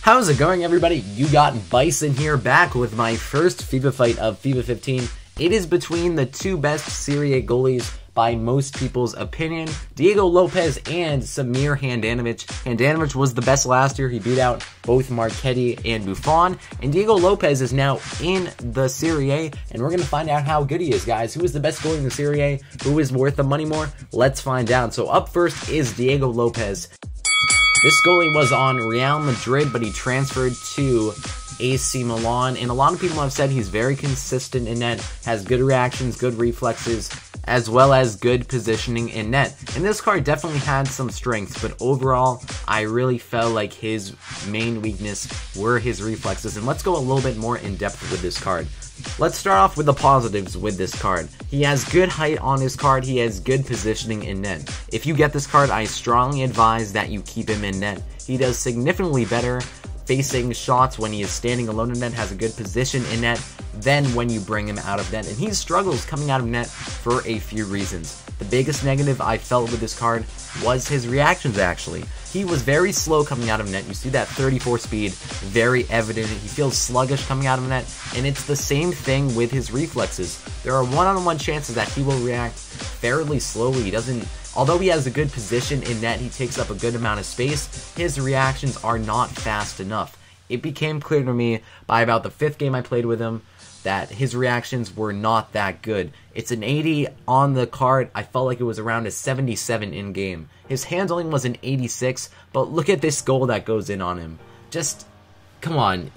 How's it going, everybody? You got Byson here, back with my first FIFA fight of FIFA 15. It is between the two best Serie goalies by most people's opinion, Diego Lopez and Samir Handanovic. Handanovic was the best last year. He beat out both Marchetti and Buffon, and Diego Lopez is now in the Serie, and we're going to find out how good he is, guys. Who is the best goalie in the Serie? Who is worth the money more? Let's find out. So up first is Diego Lopez. This goalie was on Real Madrid, but he transferred to AC Milan, and a lot of people have said he's very consistent in net, has good reactions, good reflexes, as well as good positioning in net. And this card definitely had some strengths, but overall, I really felt like his main weakness were his reflexes. And let's go a little bit more in depth with this card. Let's start off with the positives with this card. He has good height on his card, he has good positioning in net. If you get this card, I strongly advise that you keep him in net. He does significantly better facing shots when he is standing alone in net, has a good position in net, than when you bring him out of net. And he struggles coming out of net for a few reasons. The biggest negative I felt with this card was his reactions, actually. He was very slow coming out of net. You see that 34 speed, very evident. He feels sluggish coming out of net, and it's the same thing with his reflexes. There are one-on-one chances that he will react fairly slowly. He doesn't, although he has a good position in net, he takes up a good amount of space, his reactions are not fast enough. It became clear to me by about the 5th game I played with him that his reactions were not that good. It's an 80 on the card. I felt like it was around a 77 in-game. His handling was an 86, but look at this goal that goes in on him. Just, come on.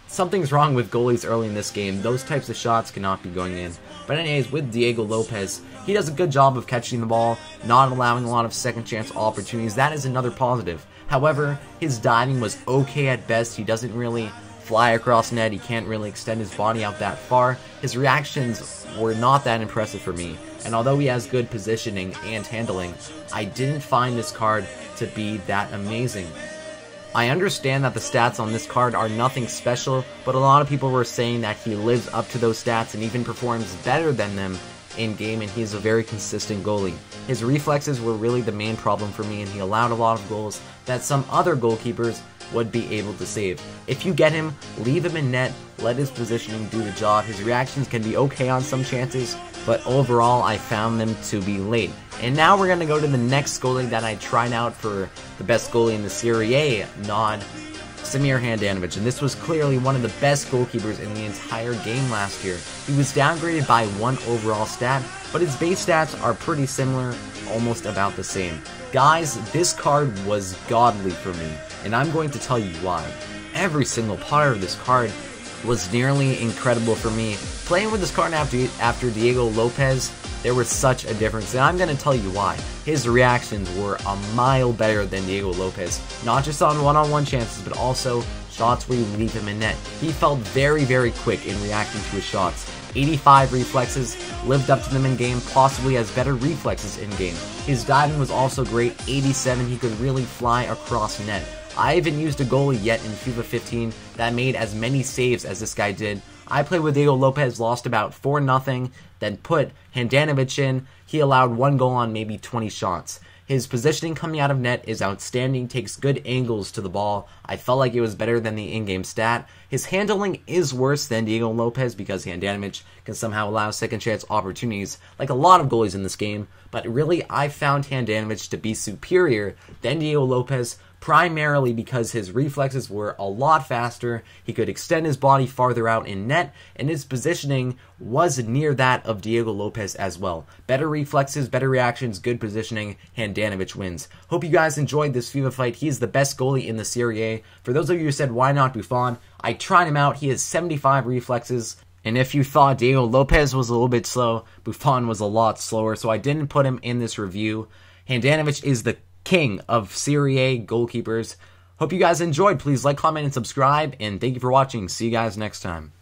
Something's wrong with goalies early in this game. Those types of shots cannot be going in. But anyways, with Diego Lopez, he does a good job of catching the ball, not allowing a lot of second chance opportunities. That is another positive. However, his diving was okay at best. He doesn't really fly across net, he can't really extend his body out that far. His reactions were not that impressive for me, and although he has good positioning and handling, I didn't find this card to be that amazing. I understand that the stats on this card are nothing special, but a lot of people were saying that he lives up to those stats and even performs better than them in game, and he's a very consistent goalie. His reflexes were really the main problem for me, and he allowed a lot of goals that some other goalkeepers would be able to save. If you get him, leave him in net, let his positioning do the job. His reactions can be okay on some chances, but overall I found them to be late. And now we're going to go to the next goalie that I tried out for the best goalie in the Serie nod, Samir Handanovic, and this was clearly one of the best goalkeepers in the entire game last year. He was downgraded by 1 overall stat, but his base stats are pretty similar, almost about the same. Guys, this card was godly for me, and I'm going to tell you why. Every single part of this card was nearly incredible for me. Playing with this card after Diego Lopez, there was such a difference, and I'm going to tell you why. His reactions were a mile better than Diego Lopez, not just on one-on-one chances, but also shots where you leave him in net. He felt very, very quick in reacting to his shots. 85 reflexes, lived up to them in game, possibly has better reflexes in game. His diving was also great, 87, he could really fly across net. I haven't used a goalie yet in FIFA 15 that made as many saves as this guy did. I played with Diego Lopez, lost about 4-0, then put Handanovic in. He allowed 1 goal on maybe 20 shots. His positioning coming out of net is outstanding, takes good angles to the ball. I felt like it was better than the in-game stat. His handling is worse than Diego Lopez because Handanovic can somehow allow second chance opportunities like a lot of goalies in this game, but really I found Handanovic to be superior than Diego Lopez, primarily because his reflexes were a lot faster, he could extend his body farther out in net, and his positioning was near that of Diego Lopez as well. Better reflexes, better reactions, good positioning, Handanovic wins. Hope you guys enjoyed this FIFA fight. He is the best goalie in the Serie. For those of you who said, why not Buffon? I tried him out. He has 75 reflexes. And if you thought Diego Lopez was a little bit slow, Buffon was a lot slower, so I didn't put him in this review. Handanovic is the king of Serie goalkeepers. Hope you guys enjoyed. Please like, comment, and subscribe, and thank you for watching. See you guys next time.